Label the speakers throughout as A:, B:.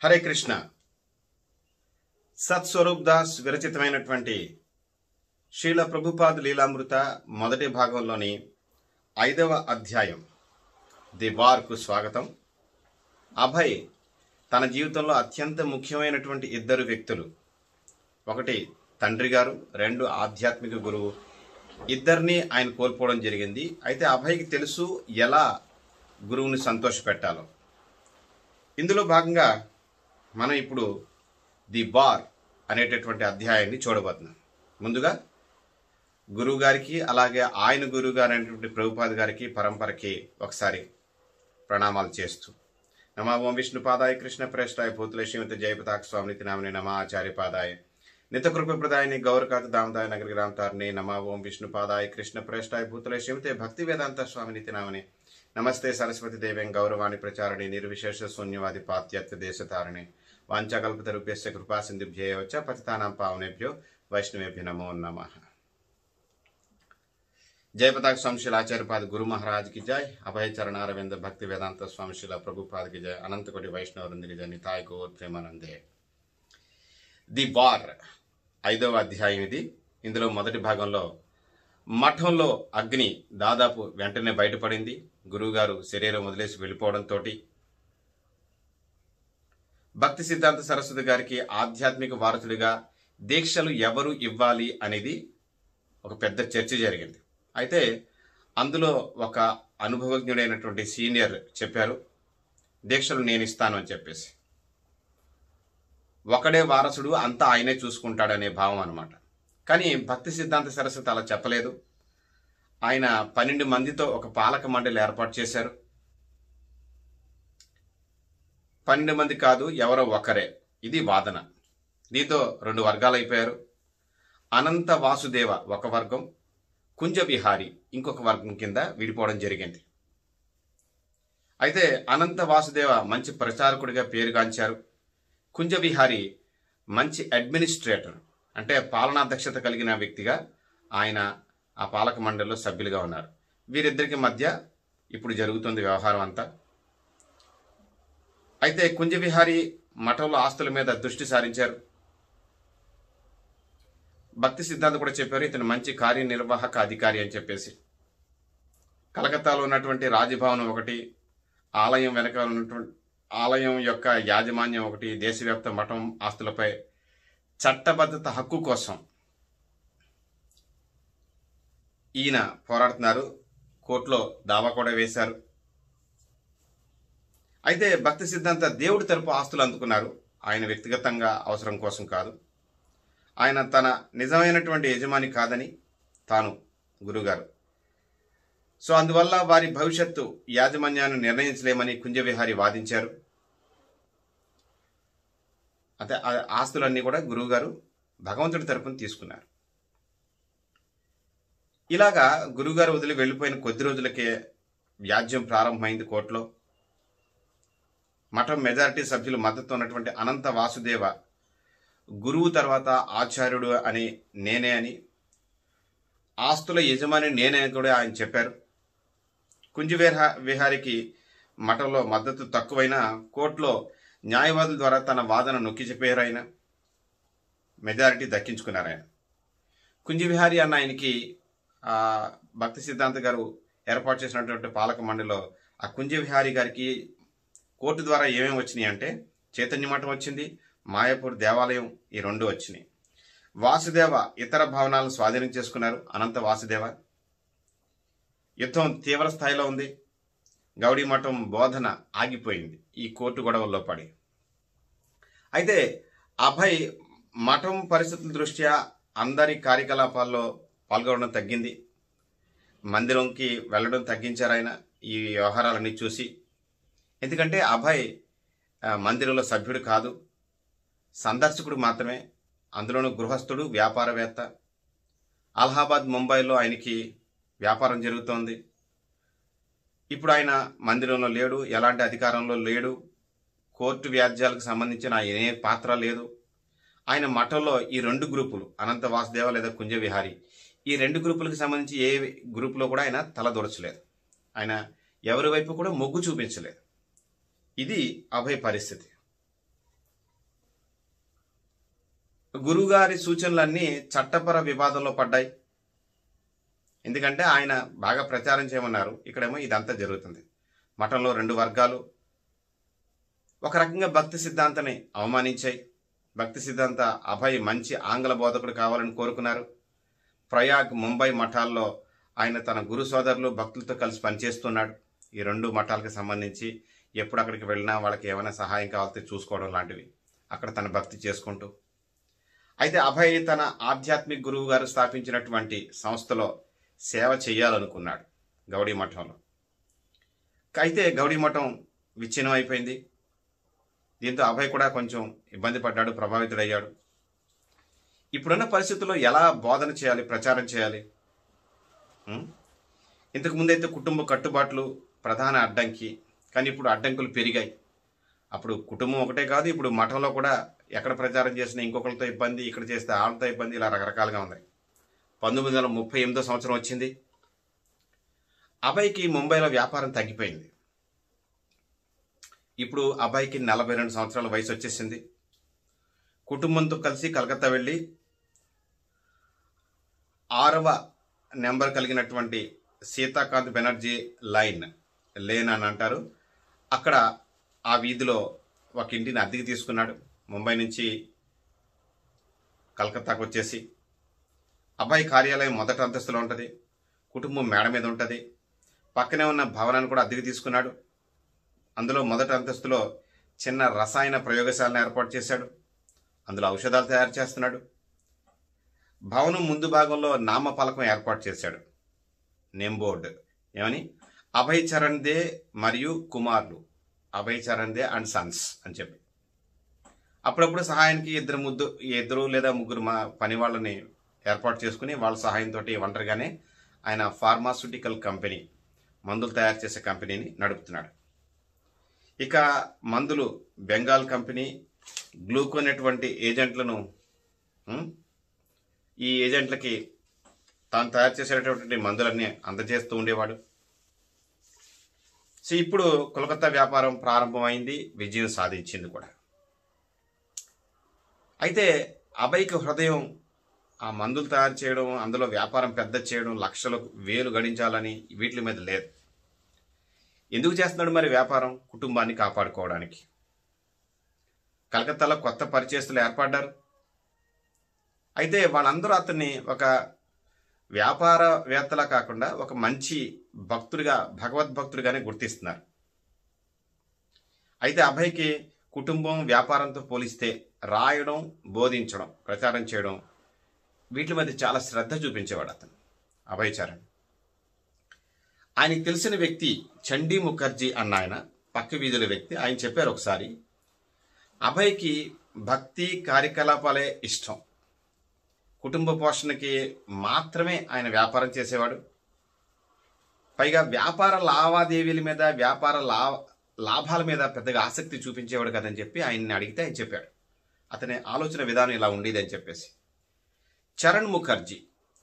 A: హరే కృష్ణ. సత్స్వరూప్ దాస్ విరచితమైనటువంటి శ్రీల ప్రభుపాద లీలామృత మొదటి భాగంలోని 5వ అధ్యాయం ది వార్కు స్వాగతం. అభయ్ తన జీవితంలో అత్యంత ముఖ్యమైనటువంటి ఇద్దరు వ్యక్తులు, ఒకటి తండ్రి గారు, రెండు ఆధ్యాత్మిక గురువు. ఇద్దరిని ఆయన కోల్పోవడం జరిగింది. అయితే అభయ్కి తెలుసు ఎలా గురువుని సంతోషపెట్టాలో. ఇందులో భాగంగా మనం ఇప్పుడు ది బార్ అనేటటువంటి అధ్యాయాన్ని చూడబోతున్నాం. ముందుగా గురువు గారికి, అలాగే ఆయన గురువు గారు అనేటువంటి ప్రభుపాద గారికి, పరంపరకి ఒకసారి ప్రణామాలు చేస్తూ, నమా ఓం విష్ణుపాదాయ కృష్ణ ప్రేష్టాయ భూతుల శ్రీమతి జయపతాక స్వామినితి నామని నమా ఆచార్యపాదాయ నితకృపప్రదాయని గౌరకాత దామదాయ నగర గ్రామతారిని నమా ఓం విష్ణుపాదాయ కృష్ణ ప్రేష్టాయ భూతుల శ్రీమతి భక్తి వేదాంత స్వామినితి నామని నమస్తే సరస్వతి దేవేం గౌరవాణి ప్రచారణి నిర్విశేష శూన్యవాది పాత్యత్వ దేశతారిణి వాంఛాకల్పతరుభ్యస్య కృపా సింధుభ్యేయో చ పతితానాం పావనేభ్యో వైష్ణవేభ్యో నమో నమః. जयपताक स्वामी श्री आचार्यपाद गुरु महाराज की जय. अभय चरण अरविंद भक्ति वेदांत स्वामी श्री प्रभुपाद की जय. अनंत कोटि वैष्णव वृंद की जय. निताय गौर प्रेमानंदे. ది వార్ 5వ అధ్యాయం ఇది. ఇందులో మొదటి భాగంలో మఠంలో అగ్ని దాదాపు వెంటనే బయటపడింది. గురువుగారు శరీరం వదిలేసి వెళ్ళిపోవడంతో భక్తి సిద్ధాంత సరస్వతి గారికి ఆధ్యాత్మిక వారసుడిగా దీక్షలు ఎవరు ఇవ్వాలి అనేది ఒక పెద్ద చర్చ జరిగింది. అయితే అందులో ఒక అనుభవజ్ఞుడైనటువంటి సీనియర్ చెప్పారు, దీక్షలు నేను ఇస్తాను అని చెప్పేసి. ఒకడే వారసుడు, అంతా ఆయనే చూసుకుంటాడనే భావం అనమాట. కానీ భక్తి సిద్ధాంత సరస్వతి అలా చెప్పలేదు. ఆయన 12 మందితో ఒక పాలక మండలి ఏర్పాటు చేశారు. 12 మంది కాదు, ఎవరో ఒకరే. ఇది వాదన. దీంతో 2 వర్గాలు అయిపోయారు. అనంత వాసుదేవ ఒక వర్గం, కుంజ విహారి ఇంకొక వర్గం కింద విడిపోవడం జరిగింది. అయితే అనంత వాసుదేవ మంచి ప్రచారకుడిగా పేరుగాంచారు. కుంజ విహారి మంచి అడ్మినిస్ట్రేటర్, అంటే పాలనా దక్షత కలిగిన వ్యక్తిగా ఆయన ఆ పాలక మండలిలో సభ్యులుగా ఉన్నారు. వీరిద్దరికి మధ్య ఇప్పుడు జరుగుతుంది వ్యవహారం అంతా. అయితే కుంజ విహారి మఠంలో ఆస్తుల మీద దృష్టి సారించారు. భక్తి సిద్ధాంతం కూడా చెప్పారు, ఇతను మంచి కార్యనిర్వాహక అధికారి అని చెప్పేసి. కలకత్తాలో ఉన్నటువంటి రాజభవనం ఒకటి, ఆలయం వెనక ఉన్నటువంటి ఆలయం యొక్క యాజమాన్యం ఒకటి, దేశవ్యాప్త మఠం ఆస్తులపై చట్టబద్ధత హక్కు కోసం ఈయన పోరాడుతున్నారు. కోర్టులో దావా కూడా వేశారు. అయితే భక్తి సిద్ధాంత దేవుడి తరపు ఆస్తులు అందుకున్నారు. ఆయన వ్యక్తిగతంగా అవసరం కోసం కాదు. ఆయన తన నిజమైనటువంటి యజమాని కాదని తాను గురుగారు. సో అందువల్ల వారి భవిష్యత్తు యాజమాన్యాన్ని నిర్ణయించలేమని కుంజవిహారి వాదించారు. అంటే ఆస్తులన్నీ కూడా గురువుగారు భగవంతుడి తరపున తీసుకున్నారు. ఇలాగా గురువుగారు వదిలి వెళ్ళిపోయిన కొద్ది రోజులకే వ్యాజ్యం ప్రారంభమైంది కోర్టులో. మఠం మెజారిటీ సభ్యులు మద్దతు ఉన్నటువంటి అనంత వాసుదేవ గురువు తర్వాత ఆచార్యుడు అని నేనే అని, ఆస్తుల యజమాని నేనే అని కూడా ఆయన చెప్పారు. విహారికి మఠంలో మద్దతు తక్కువైనా కోర్టులో న్యాయవాదుల ద్వారా తన వాదన నొక్కి చెప్పారు. ఆయన మెజారిటీ దక్కించుకున్నారు. ఆయన కుంజవిహారి అన్న ఆయనకి భక్తి సిద్ధాంత గారు ఏర్పాటు చేసినటువంటి పాలక మండలిలో ఆ కుంజవిహారి గారికి కోర్టు ద్వారా ఏమేమి వచ్చినాయి అంటే, చైతన్య మఠం వచ్చింది, మాయాపూర్ దేవాలయం, ఈ 2 వచ్చినాయి. వాసుదేవ ఇతర భవనాలను స్వాధీనం చేసుకున్నారు. అనంత వాసుదేవ యుద్ధం తీవ్ర స్థాయిలో ఉంది. గౌడీ మఠం బోధన ఆగిపోయింది ఈ కోర్టు గొడవల్లో పడి. అయితే అభయ్ మఠం పరిస్థితుల దృష్ట్యా అందరి కార్యకలాపాల్లో పాల్గొనడం తగ్గింది. మందిరంకి వెళ్ళడం తగ్గించారు ఆయన ఈ వ్యవహారాలన్నీ చూసి. ఎందుకంటే అభయ్ మందిరంలో సభ్యుడు కాదు, సందర్శకుడు మాత్రమే. అందులోనూ గృహస్థుడు, వ్యాపారవేత్త. అలహాబాద్, ముంబైలో ఆయనకి వ్యాపారం జరుగుతోంది. ఇప్పుడు ఆయన మందిరంలో లేడు, ఎలాంటి అధికారంలో లేడు, కోర్టు వ్యాజ్యాలకు సంబంధించిన ఏ పాత్ర లేదు. ఆయన మఠంలో ఈ 2 గ్రూపులు, అనంత వాసుదేవ లేదా కుంజ విహారి, ఈ 2 గ్రూపులకు సంబంధించి ఏ గ్రూపులో కూడా ఆయన తలదూర్చలేదు. ఆయన ఎవరి వైపు కూడా మొగ్గు చూపించలేదు. ఇది అభయ్ పరిస్థితి. గురువుగారి సూచనలన్నీ చట్టపర వివాదంలో పడ్డాయి. ఎందుకంటే ఆయన బాగా ప్రచారం చేయమన్నారు, ఇక్కడేమో ఇదంతా జరుగుతుంది. మఠంలో 2 వర్గాలు ఒక రకంగా భక్తి సిద్ధాంతాన్ని అవమానించాయి. భక్తి సిద్ధాంత అభయ్ మంచి ఆంగ్ల బోధకుడు కావాలని కోరుకున్నారు. ప్రయాగ్, ముంబై మఠాల్లో ఆయన తన గురు సోదరులు భక్తులతో కలిసి పనిచేస్తున్నాడు. ఈ 2 మఠాలకు సంబంధించి ఎప్పుడు అక్కడికి వెళ్ళినా వాళ్ళకి ఏమైనా సహాయం కావాలితే చూసుకోవడం లాంటివి, అక్కడ తన భక్తి చేసుకుంటూ. అయితే అభయ్ తన ఆధ్యాత్మిక గురువు గారు స్థాపించినటువంటి సంస్థలో సేవ చేయాలనుకున్నాడు గౌడీ మఠంలో. అయితే గౌడీ మఠం విచ్ఛిన్నం అయిపోయింది. దీంతో అభయ్ కూడా కొంచెం ఇబ్బంది పడ్డాడు, ప్రభావితుడయ్యాడు. ఇప్పుడున్న పరిస్థితుల్లో ఎలా బోధన చేయాలి, ప్రచారం చేయాలి? ఇంతకు ముందైతే కుటుంబ కట్టుబాట్లు ప్రధాన అడ్డంకి, కానీ ఇప్పుడు అడ్డంకులు పెరిగాయి. అప్పుడు కుటుంబం ఒకటే కాదు, ఇప్పుడు మఠంలో కూడా ఎక్కడ ప్రచారం చేసినా ఇంకొకరితో ఇబ్బంది, ఇక్కడ చేస్తే వాళ్ళతో ఇబ్బంది, ఇలా రకరకాలుగా ఉన్నాయి. 1938 సంవత్సరం వచ్చింది. అభయ్కి ముంబైలో వ్యాపారం తగ్గిపోయింది. ఇప్పుడు అభయ్కి 42 సంవత్సరాల వయసు వచ్చేసింది. కుటుంబంతో కలిసి కలకత్తా వెళ్ళి 6వ నెంబర్ కలిగినటువంటి సీతాకాంత్ బెనర్జీ లేన్ అని అంటారు, అక్కడ ఆ వీధిలో ఒక ఇంటిని అద్దెకి తీసుకున్నాడు. ముంబై నుంచి కలకత్తాకు వచ్చేసి అభయ్ కార్యాలయం మొదటి అంతస్తులో ఉంటుంది, కుటుంబం మేడ మీద ఉంటుంది. పక్కనే ఉన్న భవనాన్ని కూడా అద్దెకి తీసుకున్నాడు. అందులో మొదటి అంతస్తులో చిన్న రసాయన ప్రయోగశాలను ఏర్పాటు చేశాడు. అందులో ఔషధాలు తయారు చేస్తున్నాడు. భవనం ముందు భాగంలో నామఫలకం ఏర్పాటు చేశాడు, నేమ్ బోర్డు. ఏమని? అభయ్ చరణ్ దే మరియు కుమారులు, Abhay Charan they and Sons అని చెప్పి. అప్పుడప్పుడు సహాయానికి 2 లేదా 3 పని వాళ్ళని ఏర్పాటు చేసుకుని వాళ్ళ సహాయంతో ఒంటరిగానే ఆయన ఫార్మాస్యూటికల్ కంపెనీ, మందులు తయారు చేసే కంపెనీని నడుపుతున్నాడు. ఇక మందులు బెంగాల్ కంపెనీ, గ్లూకోన్ అటువంటి ఏజెంట్లను ఈ ఏజెంట్లకి తాను తయారు చేసేటటువంటి మందులన్నీ అందజేస్తూ ఉండేవాడు. సో ఇప్పుడు కోల్కతా వ్యాపారం ప్రారంభమైంది, విజయం సాధించింది కూడా. అయితే అభయ్కి హృదయం ఆ మందులు తయారు చేయడం, అందులో వ్యాపారం పెద్ద చేయడం, లక్షలు వేలు గడించాలని వీటి మీద లేదు. ఎందుకు చేస్తున్నాడు మరి వ్యాపారం? కుటుంబాన్ని కాపాడుకోవడానికి. కలకత్తాలో కొత్త పరిచయస్తులు ఏర్పడ్డారు. అయితే వాళ్ళందరూ అతన్ని ఒక వ్యాపారవేత్తలా కాకుండా ఒక మంచి భక్తుడిగా, భగవద్భక్తుడిగానే గుర్తిస్తున్నారు. అయితే అభయ్కి కుటుంబం, వ్యాపారంతో పోలిస్తే రాయడం, బోధించడం, ప్రచారం చేయడం వీటి మధ్య చాలా శ్రద్ధ చూపించేవాడు అతను అభయ్ చరణ్. ఆయనకి తెలిసిన వ్యక్తి చండీ ముఖర్జీ అన్న ఆయన, పక్క వీధుల వ్యక్తి, ఆయన చెప్పారు ఒకసారి, అభయ్కి భక్తి కార్యకలాపాలే ఇష్టం, కుటుంబ పోషణకి మాత్రమే ఆయన వ్యాపారం చేసేవాడు. పైగా వ్యాపార లావాదేవీల మీద, వ్యాపార లాభాల మీద పెద్దగా ఆసక్తి చూపించేవాడు కదని చెప్పి ఆయన్ని అడిగితే ఆయన చెప్పాడు. అతని ఆలోచన విధానం ఇలా ఉండేది అని చెప్పేసి. చరణ్ ముఖర్జీ,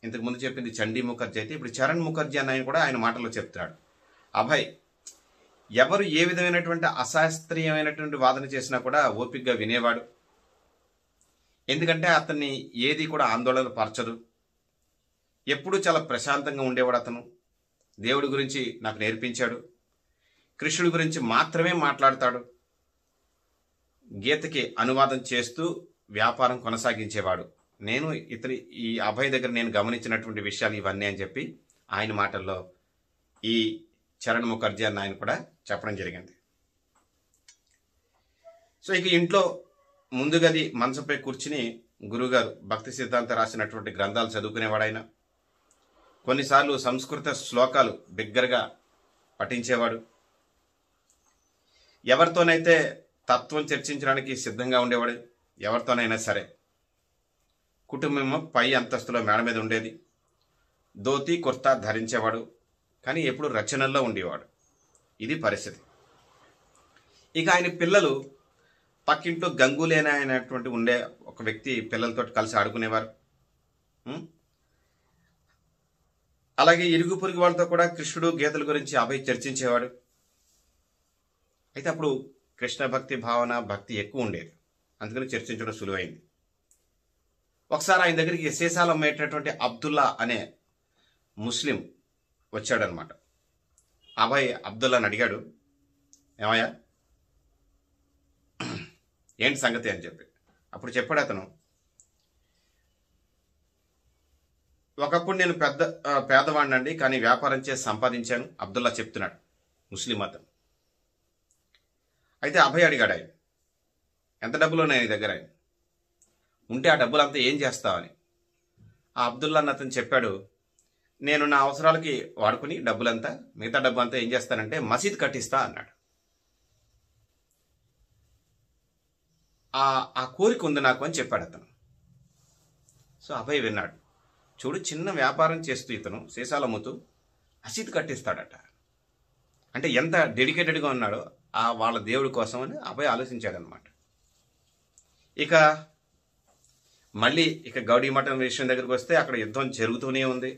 A: ఇంతకు ముందు చెప్పింది చండీ ముఖర్జీ అయితే ఇప్పుడు చరణ్ ముఖర్జీ అన్న ఆయన కూడా ఆయన మాటల్లో చెప్తాడు, అభయ్ ఎవరు ఏ విధమైనటువంటి అశాస్త్రీయమైనటువంటి వాదన చేసినా కూడా ఓపికగా వినేవాడు. ఎందుకంటే అతన్ని ఏది కూడా ఆందోళన పరచదు. ఎప్పుడూ చాలా ప్రశాంతంగా ఉండేవాడు అతను. దేవుడి గురించి నాకు నేర్పించాడు, కృష్ణుడి గురించి మాత్రమే మాట్లాడతాడు, గీతకి అనువాదం చేస్తూ వ్యాపారం కొనసాగించేవాడు. ఈ అభయ్ దగ్గర నేను గమనించినటువంటి విషయాలు ఇవన్నీ అని చెప్పి ఆయన మాటల్లో ఈ చరణ్ ముఖర్జీ అన్న ఆయన కూడా చెప్పడం జరిగింది. సో ఇక ఇంట్లో ముందు గది మంచంపై కూర్చుని గురువుగారు భక్తి సిద్ధాంత రాసినటువంటి గ్రంథాలు చదువుకునేవాడు. కొన్నిసార్లు సంస్కృత శ్లోకాలు బిగ్గరగా పఠించేవాడు. ఎవరితోనైతే తత్వం చర్చించడానికి సిద్ధంగా ఉండేవాడు, ఎవరితోనైనా సరే. కుటుంబం పై అంతస్తులో మేడ మీద ఉండేది. ధోతి కుర్తా ధరించేవాడు, కానీ ఎప్పుడు రచనల్లో ఉండేవాడు. ఇది పరిస్థితి. ఇక ఆయన పిల్లలు పక్కింట్లో గంగూలేన అయినటువంటి ఉండే ఒక వ్యక్తి పిల్లలతో కలిసి ఆడుకునేవారు. అలాగే ఇరుగు పొరుగు వాళ్ళతో కూడా కృష్ణుడు, గీతల గురించి అభయ్ చర్చించేవాడు. అయితే అప్పుడు కృష్ణ భక్తి భావన, భక్తి ఎక్కువ ఉండేది, అందుకని చర్చించడం సులువైంది. ఒకసారి ఆయన దగ్గరికి సీసాలు అమ్మేటటువంటి అబ్దుల్లా అనే ముస్లిం వచ్చాడనమాట. అబ్బాయి అబ్దుల్లాని అడిగాడు, ఏమయ్యా ఏంటి సంగతి అని చెప్పి. అప్పుడు చెప్పాడు అతను, ఒకప్పుడు నేను పేదవాడినండి, కానీ వ్యాపారం చేసి సంపాదించాను. అబ్దుల్లా చెప్తున్నాడు, ముస్లిం అతను. అయితే అభయ్ అడిగాడు, ఆయన ఎంత డబ్బులు ఉన్నాయి నీ దగ్గర, ఆయన ఉంటే ఆ డబ్బులంతా ఏం చేస్తావని. ఆ అబ్దుల్లా అన్న అతను చెప్పాడు, నేను నా అవసరాలకి వాడుకుని డబ్బులంతా, మిగతా డబ్బు అంతా ఏం చేస్తానంటే మసీద్ కట్టిస్తా అన్నాడు. ఆ కోరిక ఉంది నాకు అని చెప్పాడు అతను. సో అభయ్ విన్నాడు, చూడు చిన్న వ్యాపారం చేస్తూ ఇతను సీసాలు అమ్ముతూ మసీద్ కట్టిస్తాడట. అంటే ఎంత డెడికేటెడ్గా ఉన్నాడో వాళ్ళ దేవుడి కోసం అని అభయ్ ఆలోచించాడనమాట. ఇక మళ్ళీ గౌడీ మఠం విషయం దగ్గరికి వస్తే అక్కడ యుద్ధం జరుగుతూనే ఉంది.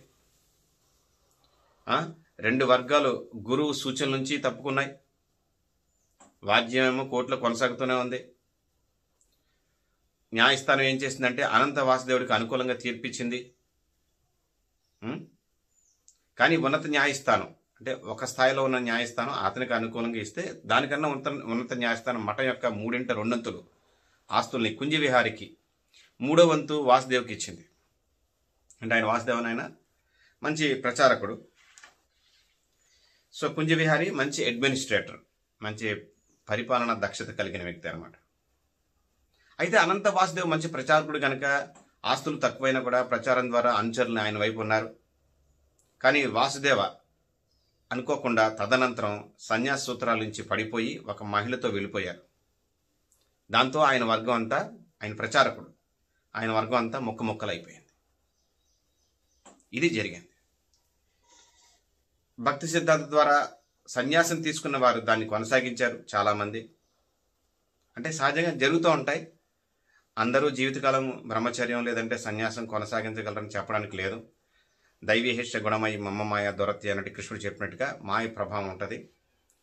A: 2 వర్గాలు గురువు సూచనల నుంచి తప్పుకున్నాయి. వాద్యమేమో కోర్టులో కొనసాగుతూనే ఉంది. న్యాయస్థానం ఏం చేసిందంటే అనంత వాసుదేవుడికి అనుకూలంగా తీర్పిచ్చింది. కానీ ఉన్నత న్యాయస్థానం అంటే ఒక స్థాయిలో ఉన్న న్యాయస్థానం అతనికి అనుకూలంగా ఇస్తే దానికన్నా ఉన్నత న్యాయస్థానం మఠం యొక్క 3/2 ఆస్తుల్ని కుంజి విహారికి 3వ వంతు వాసుదేవ్కి ఇచ్చింది. అంటే ఆయన వాసుదేవన్ ఆయన మంచి ప్రచారకుడు. సో కుంజి విహారీ మంచి అడ్మినిస్ట్రేటర్, మంచి పరిపాలన దక్షత కలిగిన వ్యక్తి అనమాట. అయితే అనంత వాసుదేవ్ మంచి ప్రచారకుడు కనుక ఆస్తులు తక్కువైనా కూడా ప్రచారం ద్వారా అనుచరులు ఆయన వైపు ఉన్నారు. కానీ వాసుదేవ అనుకోకుండా తదనంతరం సన్యాస సూత్రాల నుంచి పడిపోయి ఒక మహిళతో వెళ్ళిపోయారు. దాంతో ఆయన వర్గం అంతా, ఆయన ప్రచారకుడు, ఆయన వర్గం అంతా ముక్కలైపోయింది. ఇది జరిగింది. భక్తి సిద్ధాంత ద్వారా సన్యాసం తీసుకున్న వారు దాన్ని కొనసాగించారు చాలామంది. అంటే సహజంగా జరుగుతూ ఉంటాయి. అందరూ జీవితకాలం బ్రహ్మచర్యం లేదంటే సన్యాసం కొనసాగించగలరని చెప్పడానికి లేదు. దైవీహేష గుణమై మమ్మమాయ దొరత్తి అన్నట్టు కృష్ణుడు చెప్పినట్టుగా మాయ ప్రభావం ఉంటుంది.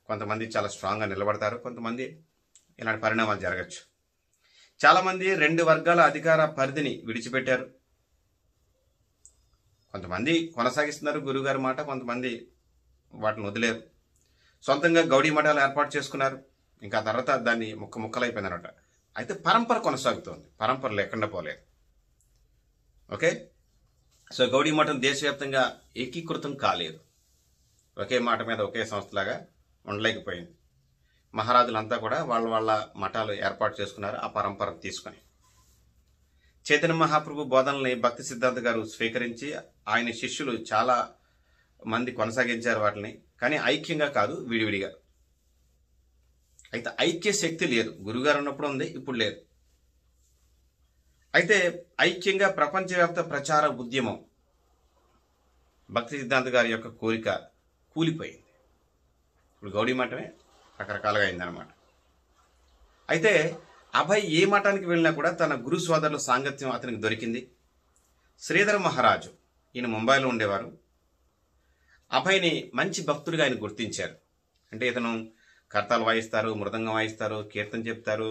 A: కొంతమంది చాలా స్ట్రాంగ్గా నిలబడతారు, కొంతమంది ఇలాంటి పరిణామాలు జరగచ్చు. చాలామంది 2 వర్గాల అధికార పరిధిని విడిచిపెట్టారు. కొంతమంది కొనసాగిస్తున్నారు గురువుగారి మాట, కొంతమంది వాటిని వదిలేరు. సొంతంగా గౌడీ మఠాలు ఏర్పాటు చేసుకున్నారు. ఇంకా తర్వాత దాన్ని ముక్కలైపోయిందనమాట. అయితే పరంపర కొనసాగుతోంది, పరంపర లేకుండా పోలేదు. ఓకే, సో గౌడీ మఠం దేశవ్యాప్తంగా ఏకీకృతం కాలేదు. ఒకే మాట మీద ఒకే సంస్థలాగా ఉండలేకపోయింది. మహారాజులంతా కూడా వాళ్ళ మఠాలు ఏర్పాటు చేసుకున్నారు ఆ పరంపర తీసుకొని. చైతన్య మహాప్రభు బోధనల్ని భక్తి సిద్ధాంత గారు స్వీకరించి ఆయన శిష్యులు చాలా మంది కొనసాగించారు వాటిని. కానీ ఐక్యంగా కాదు, విడివిడిగా. అయితే ఐక్య శక్తి లేదు. గురుగారు ఉన్నప్పుడు ఉంది, ఇప్పుడు లేదు. అయితే ఐక్యంగా ప్రపంచవ్యాప్త ప్రచార ఉద్యమం భక్తి సిద్ధాంత గారి యొక్క కోరిక కూలిపోయింది. ఇప్పుడు గౌడీ మఠమే రకరకాలుగా అయిందనమాట. అయితే అభయ్ ఏ మఠానికి వెళ్ళినా కూడా తన గురు సోదరుల సాంగత్యం అతనికి దొరికింది. శ్రీధర మహారాజు, ఈయన ముంబైలో ఉండేవారు. అభయ్ని మంచి భక్తుడిగా ఆయన గుర్తించారు. అంటే ఇతను కర్తాలు వాయిస్తారు, మృదంగం వాయిస్తారు, కీర్తన చెప్తారు,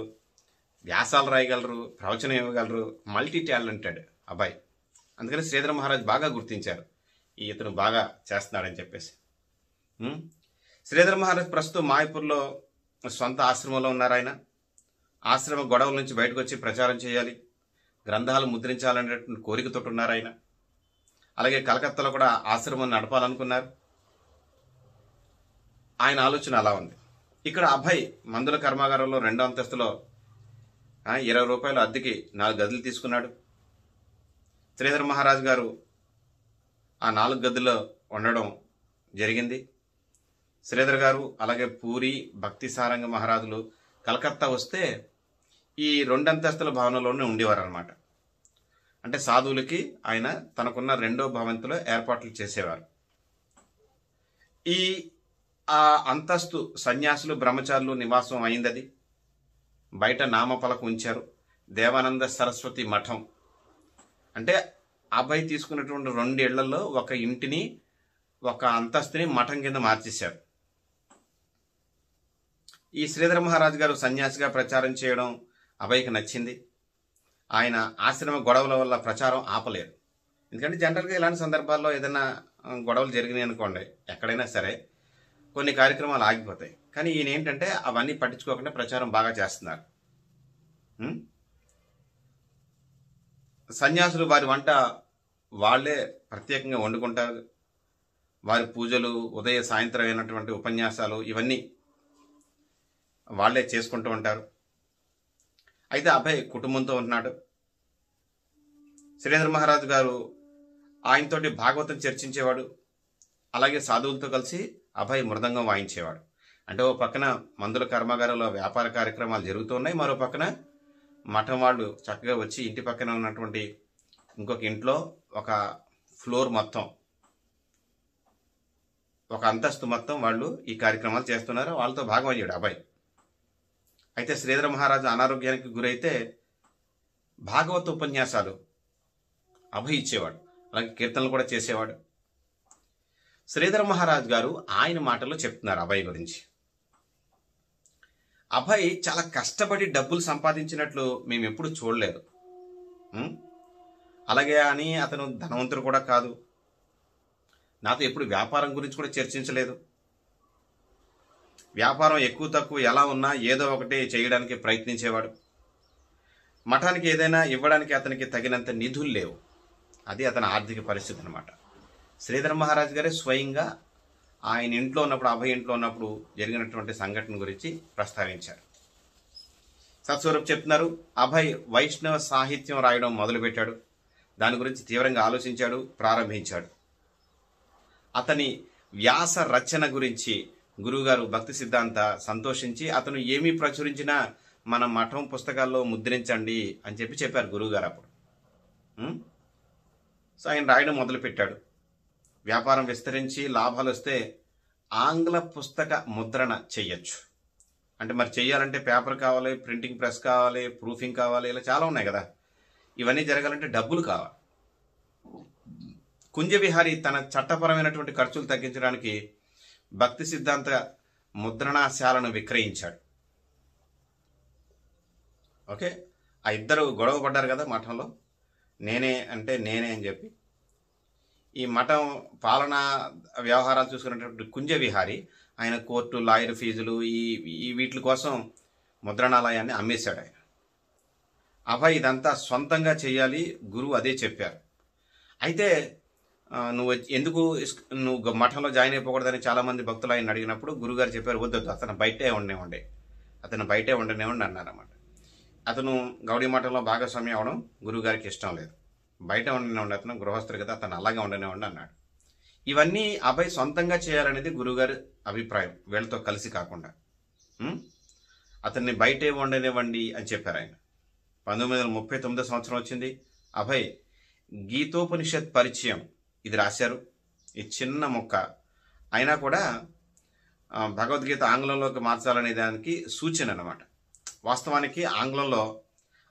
A: వ్యాసాలు రాయగలరు, ప్రవచనం ఇవ్వగలరు, మల్టీ టాలెంటెడ్ అభయ్. అందుకని శ్రీధర మహారాజు బాగా గుర్తించారు, ఇతను బాగా చేస్తున్నాడని చెప్పేసి. శ్రీధర మహారాజ్ ప్రస్తుతం మాయపూర్లో సొంత ఆశ్రమంలో ఉన్నారు. ఆయన ఆశ్రమ గొడవల నుంచి బయటకు వచ్చి ప్రచారం చేయాలి, గ్రంథాలు ముద్రించాలనేటువంటి కోరికతో ఉన్నారు ఆయన. అలాగే కలకత్తాలో కూడా ఆశ్రమం నడపాలనుకున్నారు. ఆయన ఆలోచన అలా ఉంది. ఇక్కడ అభయ్ మందుల కర్మాగారంలో 2వ అంతస్తులో 20 రూపాయలు అద్దెకి 4 గదులు తీసుకున్నాడు. శ్రీధర మహారాజు గారు ఆ 4 గదుల్లో ఉండడం జరిగింది. శ్రీధర్ గారు అలాగే పూరి భక్తి సారంగ మహారాజులు కలకత్తా వస్తే ఈ 2 అంతస్తుల భవనంలోనే ఉండేవారు అనమాట. అంటే సాధువులకి ఆయన తనకున్న 2వ భవంతిలో ఏర్పాట్లు చేసేవారు. ఆ అంతస్తు సన్యాసులు బ్రహ్మచారులు నివాసం అయిందది. బయట నామపలక ఉంచారు, దేవానంద సరస్వతి మఠం. అంటే అభయ్ తీసుకున్నటువంటి 2 ఇళ్లలో ఒక ఇంటిని, ఒక అంతస్తుని మఠం కింద మార్చేశారు. ఈ శ్రీధర మహారాజు గారు సన్యాసిగా ప్రచారం చేయడం అభయ్కి నచ్చింది. ఆయన ఆశ్రమ గొడవల వల్ల ప్రచారం ఆపలేరు. ఎందుకంటే జనరల్గా ఇలాంటి సందర్భాల్లో ఏదైనా గొడవలు జరిగినాయి అనుకోండి, ఎక్కడైనా సరే కొన్ని కార్యక్రమాలు ఆగిపోతాయి. కానీ ఈయన ఏంటంటే అవన్నీ పట్టించుకోకుండా ప్రచారం బాగా చేస్తున్నారు. సన్యాసులు వారి వంట వాళ్ళే ప్రత్యేకంగా వండుకుంటారు. వారి పూజలు, ఉదయ సాయంత్రం అయినటువంటి ఉపన్యాసాలు ఇవన్నీ వాళ్ళే చేసుకుంటూ ఉంటారు. అయితే అభయ్ కుటుంబంతో ఉన్నాడు. శ్రీధర్ మహారాజు గారు ఆయనతోటి భాగవతం చర్చించేవాడు. అలాగే సాధువులతో కలిసి అభయ్ మృదంగం వాయించేవాడు. అంటే ఓ పక్కన మందుల కర్మాగారంలో వ్యాపార కార్యక్రమాలు జరుగుతూ ఉన్నాయి, మరో పక్కన మఠం వాళ్ళు చక్కగా వచ్చి ఇంటి పక్కన ఉన్నటువంటి ఇంకొక ఇంట్లో ఒక ఫ్లోర్ మొత్తం, ఒక అంతస్తు మొత్తం వాళ్ళు ఈ కార్యక్రమాలు చేస్తున్నారు. వాళ్ళతో భాగం అయ్యాడు అభయ్. అయితే శ్రీధర మహారాజు అనారోగ్యానికి గురైతే భాగవత ఉపన్యాసాలు అభయ్ ఇచ్చేవాడు. అలాగే కీర్తనలు కూడా చేసేవాడు. శ్రీధర మహారాజు గారు ఆయన మాటల్లో చెప్తున్నారు అభయ్ గురించి. అభయ్ చాలా కష్టపడి డబ్బులు సంపాదించినట్లు మేము ఎప్పుడు చూడలేదు. అలాగే అని అతను ధనవంతుడు కూడా కాదు. నాతో ఎప్పుడు వ్యాపారం గురించి కూడా చర్చించలేదు. వ్యాపారం ఎక్కువ తక్కువ ఎలా ఉన్నా ఏదో ఒకటి చేయడానికి ప్రయత్నించేవాడు. మఠానికి ఏదైనా ఇవ్వడానికి అతనికి తగినంత నిధులు లేవు. అది అతని ఆర్థిక పరిస్థితి అన్నమాట. శ్రీధర మహారాజు గారే స్వయంగా ఆయన ఇంట్లో ఉన్నప్పుడు, అభయ్ ఇంట్లో ఉన్నప్పుడు జరిగినటువంటి సంఘటన గురించి ప్రస్తావించారు. సత్స్వరూప్ చెప్తున్నారు, అభయ్ వైష్ణవ సాహిత్యం రాయడం మొదలుపెట్టాడు. దాని గురించి తీవ్రంగా ఆలోచించాడు, ప్రారంభించాడు. అతని వ్యాస రచన గురించి గురువుగారు భక్తి సిద్ధాంత సంతోషించి అతను ఏమీ ప్రచురించినా మన మఠం పుస్తకాల్లో ముద్రించండి అని చెప్పారు గురువుగారు అప్పుడు. సో ఆయన రాయడం మొదలుపెట్టాడు. వ్యాపారం విస్తరించి లాభాలు వస్తే ఆంగ్ల పుస్తక ముద్రణ చెయ్యొచ్చు. అంటే మరి చెయ్యాలంటే పేపర్ కావాలి, ప్రింటింగ్ ప్రెస్ కావాలి, ప్రూఫింగ్ కావాలి, ఇలా చాలా ఉన్నాయి కదా. ఇవన్నీ జరగాలంటే డబ్బులు కావాలి. కుంజవిహారి తన చట్టపరమైనటువంటి ఖర్చులు తగ్గించడానికి భక్తి సిద్ధాంత ముద్రణాశాలను విక్రయించాడు. ఓకే, ఆ ఇద్దరు గొడవ పడ్డారు కదా మఠంలో, నేనే అని చెప్పి. ఈ మఠం పాలనా వ్యవహారాలు చూసుకున్నటువంటి కుంజవిహారి ఆయన కోర్టు, లాయర్ ఫీజులు ఈ వీటి కోసం ముద్రణాలయాన్ని అమ్మేశాడు ఆయన. అభయ్ ఇదంతా సొంతంగా చేయాలి, గురువు అదే చెప్పారు. అయితే నువ్వు మఠంలో జాయిన్ అయిపోకూడదని చాలామంది భక్తులు ఆయన అడిగినప్పుడు గురుగారు చెప్పారు, వద్దు అతను బయటే ఉండనివ్వండి అన్నారన్నమాట. అతను గౌడీ మఠంలో భాగస్వామ్యం అవడం గురువుగారికి ఇష్టం లేదు. బయట ఉండనివ్వండి, అతను గృహస్థుడు కదా, అతను అలాగే ఉండనివ్వండి అన్నాడు. ఇవన్నీ అభయ్ సొంతంగా చేయాలనేది గురువుగారి అభిప్రాయం, వీళ్ళతో కలిసి కాకుండా. అతన్ని బయటే ఉండనివ్వండి అని చెప్పారు ఆయన. 1939 సంవత్సరం వచ్చింది. అభయ్ గీతోపనిషత్ పరిచయం ఇది రాశారు. ఈ చిన్న మొక్క అయినా కూడా భగవద్గీత ఆంగ్లంలోకి మార్చాలనే దానికి సూచన అన్నమాట. వాస్తవానికి ఆంగ్లంలో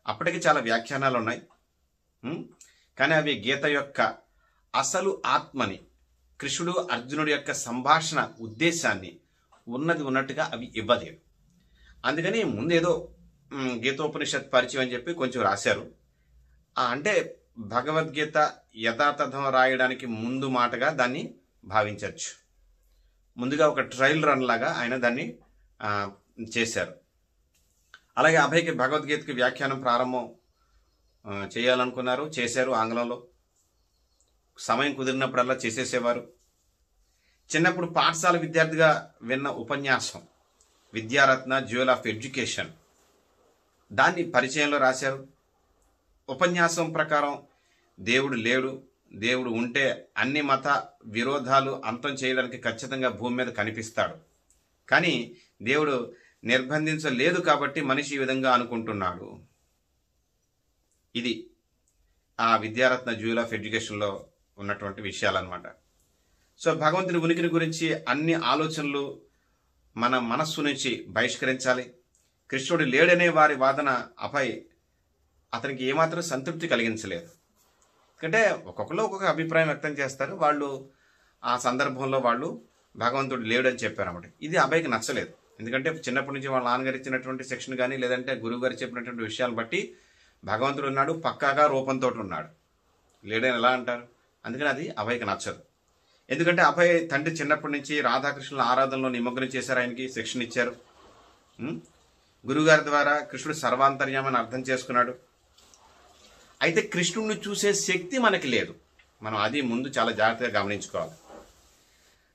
A: అప్పటికి చాలా వ్యాఖ్యానాలు ఉన్నాయి, కానీ అవి గీత యొక్క అసలు ఆత్మని, కృష్ణుడు అర్జునుడి యొక్క సంభాషణ ఉద్దేశాన్ని ఉన్నది ఉన్నట్టుగా అవి ఇవ్వలేదు. అందుకని ముందేదో గీతోపనిషత్ పరిచయం అని చెప్పి కొంచెం రాశారు. అంటే భగవద్గీత యథాతథం రాయడానికి ముందు మాటగా దాన్ని భావించవచ్చు. ముందుగా ఒక ట్రయల్ రన్ లాగా ఆయన దాన్ని చేశారు. అలాగే అభయ్కి భగవద్గీతకి వ్యాఖ్యానం ప్రారంభం చేయాలనుకున్నారు, చేశారు. ఆంగ్లంలో సమయం కుదిరినప్పుడల్లా చేసేసేవారు. చిన్నప్పుడు పాఠశాల విద్యార్థిగా విన్న ఉపన్యాసం విద్యారత్న జ్యువెల్ ఆఫ్ ఎడ్యుకేషన్, దాన్ని పరిచయంలో రాశారు. ఉపన్యాసం ప్రకారం దేవుడు లేడు, దేవుడు ఉంటే అన్ని మత విరోధాలు అంతం చేయడానికి ఖచ్చితంగా భూమి మీద కనిపిస్తాడు, కానీ దేవుడు నిర్బంధించలేదు కాబట్టి మనిషి ఈ విధంగా అనుకుంటున్నాడు. ఇది ఆ విద్యారత్న జ్యువెల్ ఆఫ్ ఎడ్యుకేషన్లో ఉన్నటువంటి విషయాలన్నమాట. సో భగవంతుని ఉనికిని గురించి అన్ని ఆలోచనలు మన మనస్సు నుంచి బహిష్కరించాలి. కృష్ణుడు లేడనే వారి వాదన అభయ్ అతనికి ఏమాత్రం సంతృప్తి కలిగించలేదు. ఎందుకంటే ఒక్కొక్కరు ఒక్కొక్క అభిప్రాయం వ్యక్తం చేస్తారు. వాళ్ళు ఆ సందర్భంలో వాళ్ళు భగవంతుడు లేడు అని చెప్పారన్నమాట. ఇది అభయ్కి నచ్చలేదు. ఎందుకంటే చిన్నప్పటి నుంచి వాళ్ళ నాన్నగారు ఇచ్చినటువంటి శిక్షణ కానీ లేదంటే గురువు గారు చెప్పినటువంటి విషయాలు బట్టి భగవంతుడు ఉన్నాడు, పక్కాగా రూపంతో ఉన్నాడు, లేడని ఎలా అంటారు? అందుకని అది అభయ్కి నచ్చదు. ఎందుకంటే అభయ్ తండ్రి చిన్నప్పటి నుంచి రాధాకృష్ణుల ఆరాధనలో నిమగ్నం చేశారు, ఆయనకి శిక్షణ ఇచ్చారు. గురుగారి ద్వారా కృష్ణుడు సర్వాంతర్యామని అర్థం చేసుకున్నాడు. అయితే కృష్ణుడిని చూసే శక్తి మనకి లేదు. మనం అది ముందు చాలా జాగ్రత్తగా గమనించుకోవాలి.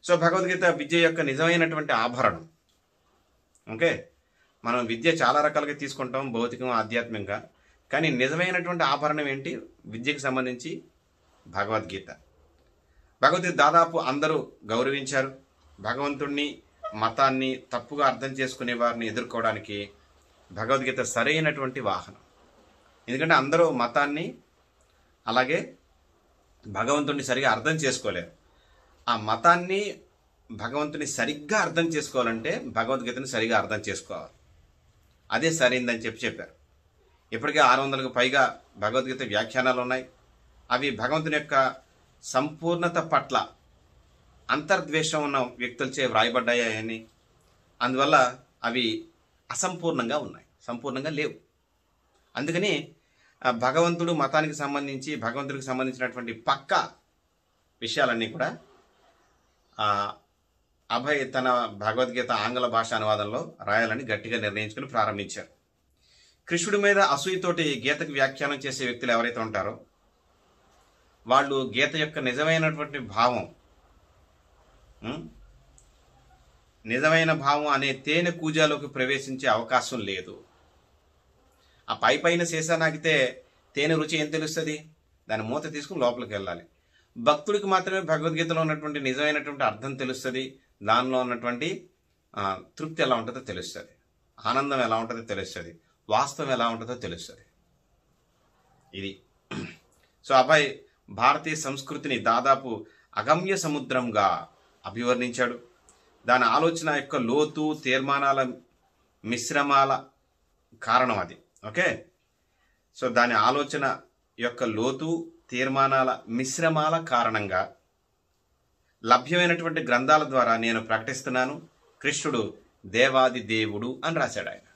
A: సో భగవద్గీత విద్య యొక్క నిజమైనటువంటి ఆభరణం. ఓకే, మనం విద్య చాలా రకాలుగా తీసుకుంటాం, భౌతికం, ఆధ్యాత్మికంగా. కానీ నిజమైనటువంటి ఆభరణం ఏంటి? విద్యకు సంబంధించి భగవద్గీత. భగవద్గీత దాదాపు అందరూ గౌరవించారు. భగవంతుణ్ణి, మతాన్ని తప్పుగా అర్థం చేసుకునే వారిని ఎదుర్కోవడానికి భగవద్గీత సరైనటువంటి వాహనం. ఎందుకంటే అందరూ మతాన్ని అలాగే భగవంతుణ్ణి సరిగా అర్థం చేసుకోలేరు. ఆ మతాన్ని, భగవంతుని సరిగ్గా అర్థం చేసుకోవాలంటే భగవద్గీతని సరిగా అర్థం చేసుకోవాలి. అదే సరైందని చెప్పారు. ఇప్పటికే 600కు పైగా భగవద్గీత వ్యాఖ్యానాలు ఉన్నాయి. అవి భగవంతుని యొక్క సంపూర్ణత పట్ల అంతర్ద్వేషం ఉన్న వ్యక్తులచే వ్రాయబడ్డాయని, అందువల్ల అవి అసంపూర్ణంగా ఉన్నాయి, సంపూర్ణంగా లేవు. అందుకని భగవంతుడు, మతానికి సంబంధించి, భగవంతుడికి సంబంధించినటువంటి పక్కా విషయాలన్నీ కూడా అభయ్ తన భగవద్గీత ఆంగ్ల భాష అనువాదంలో రాయాలని గట్టిగా నిర్ణయించుకుని ప్రారంభించారు. కృష్ణుడి మీద అసూయతోటి గీతకు వ్యాఖ్యానం చేసే వ్యక్తులు ఎవరైతే ఉంటారో వాళ్ళు గీత యొక్క నిజమైనటువంటి భావం, నిజమైన భావం అనే తేనె కూజాలోకి ప్రవేశించే అవకాశం లేదు. ఆ పైన సీసా నాకితే తేనె రుచి ఏం తెలుస్తుంది? దాని మూత తీసుకుని లోపలికి వెళ్ళాలి. భక్తుడికి మాత్రమే భగవద్గీతలో ఉన్నటువంటి నిజమైనటువంటి అర్థం తెలుస్తుంది. దానిలో ఉన్నటువంటి తృప్తి ఎలా ఉంటుందో తెలుస్తుంది, ఆనందం ఎలా ఉంటుందో తెలుస్తుంది, వాస్తవం ఎలా ఉంటుందో తెలుస్తుంది. ఇది. సో అభయ్ భారతీయ సంస్కృతిని దాదాపు అగమ్య సముద్రంగా అభివర్ణించాడు. దాని ఆలోచన యొక్క లోతు, తీర్మానాల మిశ్రమాల కారణం అది. ఓకే, సో దాని ఆలోచన యొక్క లోతు, తీర్మానాల మిశ్రమాల కారణంగా లభ్యమైనటువంటి గ్రంథాల ద్వారా నేను ప్రకటిస్తున్నాను, కృష్ణుడు దేవాది దేవుడు అని రాశాడు ఆయన.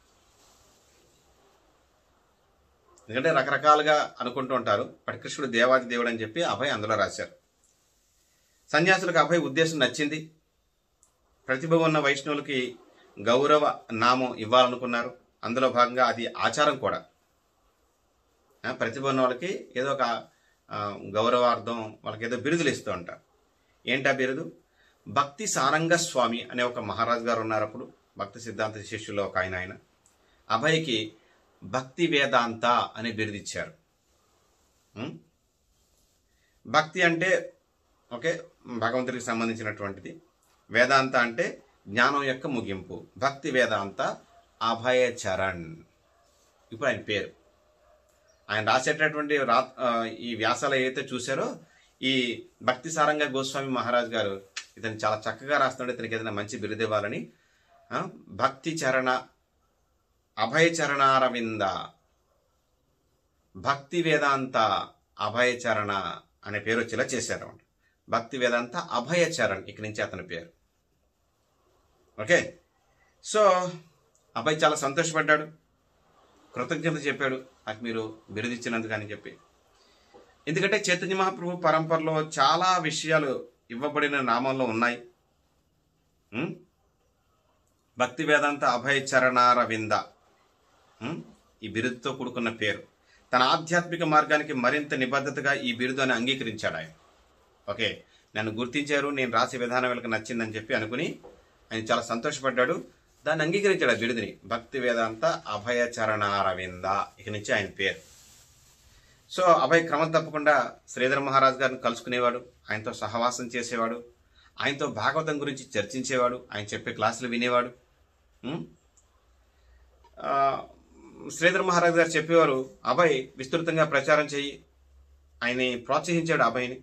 A: ఎందుకంటే రకరకాలుగా అనుకుంటూ ఉంటారు, బట్ కృష్ణుడు దేవాది దేవుడు అని చెప్పి అభయ్ అందులో రాశారు. సన్యాసులకు అభయ్ ఉద్దేశం నచ్చింది. ప్రతిభ ఉన్న వైష్ణవులకి గౌరవ నామం ఇవ్వాలనుకున్నారు. అందులో భాగంగా అది ఆచారం కూడా. ప్రతిభ ఉన్న వాళ్ళకి ఏదో ఒక గౌరవార్థం వాళ్ళకి ఏదో బిరుదులు ఇస్తూ ఉంటారు. ఏంటా బిరుదు? భక్తి సారంగ స్వామి అనే ఒక మహారాజు గారు ఉన్నారు. అప్పుడు భక్తి సిద్ధాంత శిష్యుల్లో ఒక ఆయన అభయ్కి భక్తి వేదాంత అనే బిరుదు ఇచ్చారు. భక్తి అంటే ఓకే భగవంతుడికి సంబంధించినటువంటిది, వేదాంత అంటే జ్ఞానం యొక్క ముగింపు. భక్తి వేదాంత అభయ చరణ్ ఇప్పుడు ఆయన పేరు. ఆయన రాసేటటువంటి ఈ వ్యాసాలు ఏవైతే చూశారో ఈ భక్తి సారంగ గోస్వామి మహారాజ్ గారు ఇతను చాలా చక్కగా రాస్తున్నాడు. ఇతనికి ఏదైనా మంచి బిరుదు ఇవ్వాలని భక్తి చరణ అభయ చరణారవింద భక్తి వేదాంత అభయ చరణ అనే పేరు వచ్చేలా చేశారు. భక్తి వేదాంత అభయ చరణ్ ఇక్కడి నుంచి అతని పేరు. ఓకే, సో అభయ్ చాలా సంతోషపడ్డాడు, కృతజ్ఞత చెప్పాడు నాకు మీరు బిరుదిచ్చినందుకు అని చెప్పి. ఎందుకంటే చైతన్య మహాప్రభు పరంపరలో చాలా విషయాలు ఇవ్వబడిన నామంలో ఉన్నాయి. భక్తి వేదాంత అభయ చరణారవింద ఈ బిరుదుతో కూడుకున్న పేరు. తన ఆధ్యాత్మిక మార్గానికి మరింత నిబద్ధతగా ఈ బిరుదుని అంగీకరించాడు ఆయన. ఓకే, నన్ను గుర్తించారు, నేను రాసే విధానం వీళ్ళకి నచ్చిందని చెప్పి అనుకుని ఆయన చాలా సంతోషపడ్డాడు. దాన్ని అంగీకరించాడు ఆ బిరుదుని. భక్తి వేదాంత అభయ చరణారవింద ఇక నుంచి ఆయన పేరు. సో అభయ్ క్రమం తప్పకుండా శ్రీధర్ మహారాజ్ గారిని కలుసుకునేవాడు, ఆయనతో సహవాసం చేసేవాడు, ఆయనతో భాగవతం గురించి చర్చించేవాడు, ఆయన చెప్పే క్లాసులు వినేవాడు. శ్రీధర్ మహారాజ్ గారు చెప్పేవారు అభయ్ విస్తృతంగా ప్రచారం చెయ్యి, ఆయన్ని ప్రోత్సహించాడు అభయ్ని.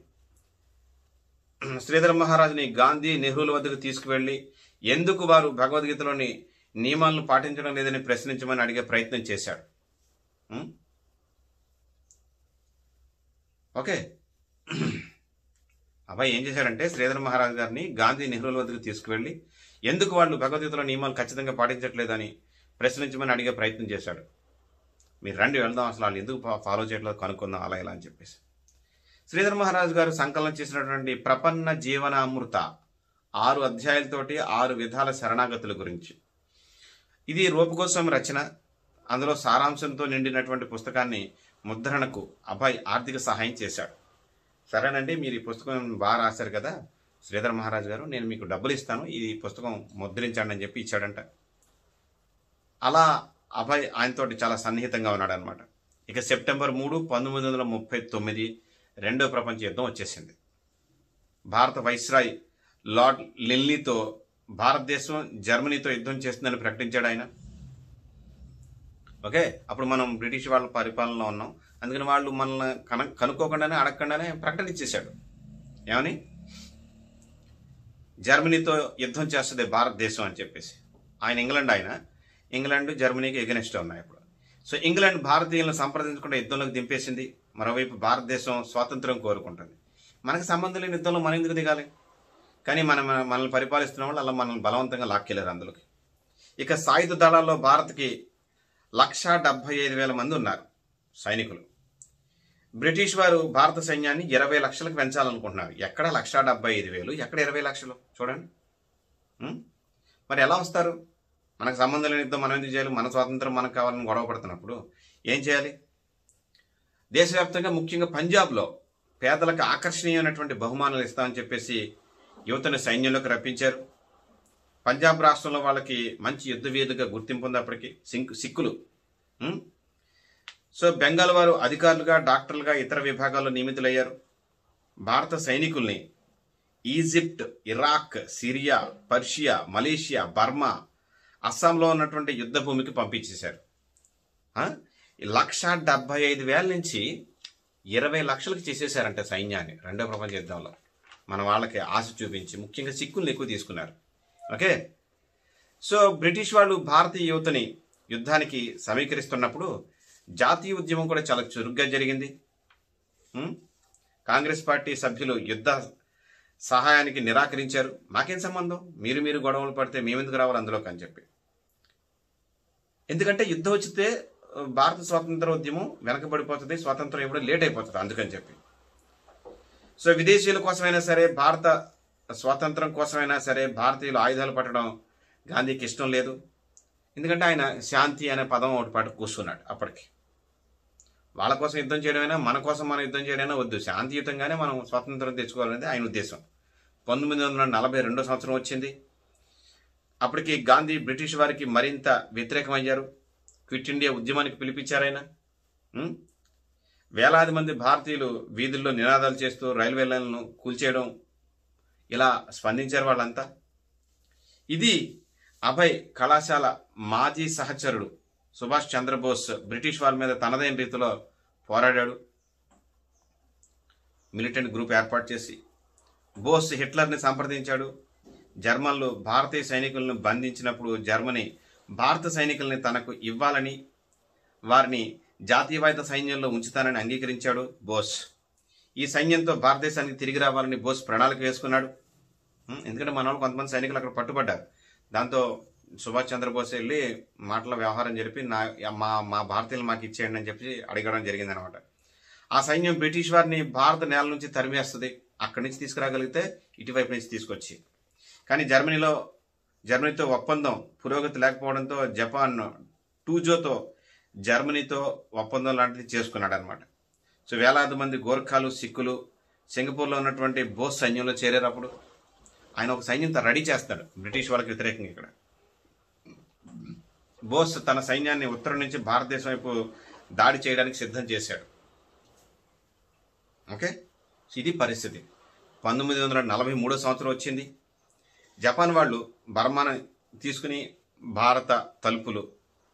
A: శ్రీధర్ మహారాజుని గాంధీ, నెహ్రూల వద్దకు తీసుకువెళ్ళి ఎందుకు వారు భగవద్గీతలోని నియమాలను పాటించడం లేదని ప్రశ్నించమని అడిగే ప్రయత్నం చేశాడు. ఓకే, అబ్బాయి ఏం చేశాడంటే శ్రీధర్ మహారాజ్ గారిని గాంధీ, నెహ్రూల వద్దకు తీసుకువెళ్ళి ఎందుకు వాళ్ళు భగవద్గీతలో నియమాలు ఖచ్చితంగా పాటించట్లేదని ప్రశ్నించమని అడిగే ప్రయత్నం చేశాడు. మీరు రండి వెళ్దాం, అసలు వాళ్ళు ఎందుకు ఫాలో చేయట్లేదు కనుక్కుందాం అలా ఇలా అని చెప్పేసి. శ్రీధర్ మహారాజు గారు సంకలనం చేసినటువంటి ప్రపన్న జీవనామృత 6 అధ్యాయాలతోటి 6 విధాల శరణాగతుల గురించి. ఇది రూపగోస్వామి రచన. అందులో సారాంశంతో నిండినటువంటి పుస్తకాన్ని ముద్రణకు అభయ్ ఆర్థిక సహాయం చేశాడు. సరేనండి, మీరు ఈ పుస్తకం బాగా రాశారు కదా శ్రీధర్ మహారాజు గారు, నేను మీకు డబ్బులు ఇస్తాను, ఈ పుస్తకం ముద్రించండి అని చెప్పి ఇచ్చాడంట. అలా అభయ్ ఆయనతోటి చాలా సన్నిహితంగా ఉన్నాడు అనమాట. ఇక సెప్టెంబర్ 3, 1939 రెండో ప్రపంచ యుద్ధం వచ్చేసింది. భారత వైస్రాయ్ లార్డ్ లిన్లీతో భారతదేశం జర్మనీతో యుద్ధం చేస్తుందని ప్రకటించాడు ఆయన. ఓకే, అప్పుడు మనం బ్రిటిష్ వాళ్ళ పరిపాలనలో ఉన్నాం, అందుకని వాళ్ళు మనల్ని కనుక్కోకుండానే అడగకుండానే ప్రకటన ఇచ్చేశాడు. ఏమని? జర్మనీతో యుద్ధం చేస్తుంది భారతదేశం అని చెప్పేసి. ఇంగ్లాండ్ జర్మనీకి ఎగనెస్ట్ ఉన్నాయి ఇప్పుడు. సో ఇంగ్లాండ్ భారతీయులను సంప్రదించకుండా యుద్ధంలోకి దింపేసింది. మరోవైపు భారతదేశం స్వాతంత్రం కోరుకుంటుంది. మనకు సంబంధం లేని యుద్ధంలో మనం ఎందుకు దిగాలి? కానీ మనల్ని పరిపాలిస్తున్న వాళ్ళు అలా మనల్ని బలవంతంగా లాక్కెళ్ళారు అందులోకి. ఇక సాయుధ దళాల్లో భారత్కి 1,75,000 మంది ఉన్నారు సైనికులు. బ్రిటిష్ వారు భారత సైన్యాన్ని 20 లక్షలకు పెంచాలనుకుంటున్నారు. ఎక్కడ 1,75,000, ఎక్కడ 20 లక్షలు? చూడండి, మరి ఎలా వస్తారు? మనకు సంబంధం లేని యుద్ధం మనం ఎందుకు చేయాలి? మన స్వాతంత్రం మనకు కావాలని గొడవ పడుతున్నప్పుడు ఏం చేయాలి? దేశవ్యాప్తంగా ముఖ్యంగా పంజాబ్లో పేదలకు ఆకర్షణీయమైనటువంటి బహుమానాలు ఇస్తామని చెప్పేసి యువతను సైన్యంలోకి రప్పించారు. పంజాబ్ రాష్ట్రంలో వాళ్ళకి మంచి యుద్ధ వేదికగా గుర్తింపు ఉంది అప్పటికి సిక్కులు. సో బెంగాల్ వారు అధికారులుగా, డాక్టర్లుగా, ఇతర విభాగాల్లో నియమితులయ్యారు. భారత సైనికుల్ని Egypt, Iraq, Syria, Persia, Malaysia, Burma, అస్సాంలో ఉన్నటువంటి యుద్ధ భూమికి పంపించేశారు. 1,75,000 నుంచి 20 లక్షలకు చేసేశారంటే సైన్యాన్ని రెండో ప్రపంచ యుద్ధంలో. మన వాళ్ళకి ఆశ చూపించి ముఖ్యంగా సిక్కుల్ని ఎక్కువ తీసుకున్నారు. ఓకే, సో బ్రిటిష్ వాళ్ళు భారతీయ యువతని యుద్ధానికి సమీకరిస్తున్నప్పుడు జాతీయ ఉద్యమం కూడా చాలా చురుగ్గా జరిగింది. కాంగ్రెస్ పార్టీ సభ్యులు యుద్ధ సహాయానికి నిరాకరించారు. మాకేం సంబంధం, మీరు గొడవలు పడితే మేమెందుకు రావాలి అందులోకి అని చెప్పి. ఎందుకంటే యుద్ధం వచ్చితే భారత స్వాతంత్ర ఉద్యమం వెనకబడిపోతుంది, స్వాతంత్రం ఇవ్వడం లేట్ అయిపోతుంది అందుకని చెప్పి. సో విదేశీయుల కోసమైనా సరే, భారత స్వాతంత్రం కోసమైనా సరే భారతీయులు ఆయుధాలు పట్టడం గాంధీకి ఇష్టం లేదు. ఎందుకంటే ఆయన శాంతి అనే పదం ఒకటి పాటు కూర్చున్నాడు. అప్పటికి వాళ్ళ కోసం యుద్ధం చేయడమైనా, మన కోసం మనం యుద్ధం చేయడమైనా వద్దు, శాంతియుతంగానే మనం స్వాతంత్రం తెచ్చుకోవాలనేది ఆయన ఉద్దేశం. 1942 సంవత్సరం వచ్చింది. అప్పటికి గాంధీ బ్రిటిష్ వారికి మరింత వ్యతిరేకమయ్యారు. క్విట్ ఇండియా ఉద్యమానికి పిలిపించారు ఆయన. వేలాది మంది భారతీయులు వీధుల్లో నినాదాలు చేస్తూ రైల్వే లైన్లను కూల్చేయడం, ఇలా స్పందించారు వాళ్ళంతా. ఇది అభయ్ కళాశాల మాజీ సహచరుడు సుభాష్ చంద్రబోస్ బ్రిటిష్ వారి మీద తనదైన రీతిలో పోరాడాడు. మిలిటెంట్ గ్రూప్ ఏర్పాటు చేసి బోస్ హిట్లర్ని సంప్రదించాడు. జర్మన్లు భారతీయ సైనికులను బంధించినప్పుడు జర్మనీ భారత సైనికుల్ని తనకు ఇవ్వాలని, వారిని జాతీయవాద సైన్యంలో ఉంచుతానని అంగీకరించాడు బోస్. ఈ సైన్యంతో భారతదేశానికి తిరిగి రావాలని బోస్ ప్రణాళిక వేసుకున్నాడు. ఎందుకంటే మన వాళ్ళు కొంతమంది సైనికులు అక్కడ పట్టుబడ్డారు. దాంతో సుభాష్ చంద్రబోస్ వెళ్ళి మాటల వ్యవహారం జరిపి మా భారతీయులు మాకు ఇచ్చేయండి అని చెప్పి అడగడం జరిగిందనమాట. ఆ సైన్యం బ్రిటిష్ వారిని భారత నేల నుంచి తరిమేస్తుంది. అక్కడి నుంచి తీసుకురాగలిగితే ఇటువైపు నుంచి తీసుకొచ్చి. కానీ జర్మనీతో ఒప్పందం పురోగతి లేకపోవడంతో జపాన్ టూజోతో జర్మనీతో ఒప్పందం లాంటిది చేసుకున్నాడు అనమాట. సో వేలాది మంది గోర్ఖాలు, సిక్కులు సింగపూర్లో ఉన్నటువంటి బోస్ సైన్యంలో చేరారు. అప్పుడు ఆయన ఒక సైన్యంతో రెడీ చేస్తాడు బ్రిటిష్ వాళ్ళకి వ్యతిరేకంగా. ఇక్కడ బోస్ తన సైన్యాన్ని ఉత్తరం నుంచి భారతదేశం వైపు దాడి చేయడానికి సిద్ధం చేశాడు. ఓకే, ఇది పరిస్థితి. 1943 సంవత్సరం వచ్చింది. జపాన్ వాళ్ళు బర్మాను తీసుకుని భారత తలుపులు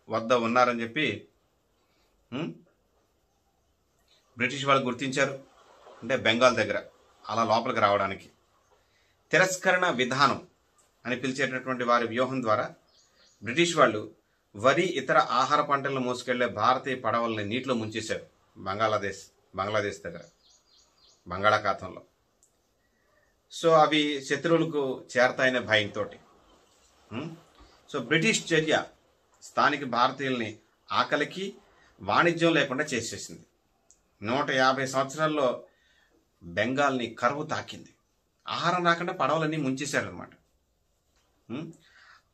A: వద్ద ఉన్నారని చెప్పి బ్రిటిష్ వాళ్ళు గుర్తించారు. అంటే బెంగాల్ దగ్గర అలా లోపలికి రావడానికి తిరస్కరణ విధానం అని పిలిచేటటువంటి వారి వ్యూహం ద్వారా బ్రిటిష్ వాళ్ళు వరి, ఇతర ఆహార పంటలను మోసుకెళ్లే భారతీయ పడవల్ని నీటిలో ముంచేశారు. బంగ్లాదేశ్ దగ్గర బంగాళాఖాతంలో. సో అవి శత్రువులకు చేరతాయనే భయంతో. సో బ్రిటిష్ చర్య స్థానిక భారతీయుల్ని ఆకలికి, వాణిజ్యం లేకుండా చేసేసింది. 150 సంవత్సరాల్లో బెంగాల్ని కరువు తాకింది. ఆహారం రాకుండా పడవలన్నీ ముంచేశారనమాట.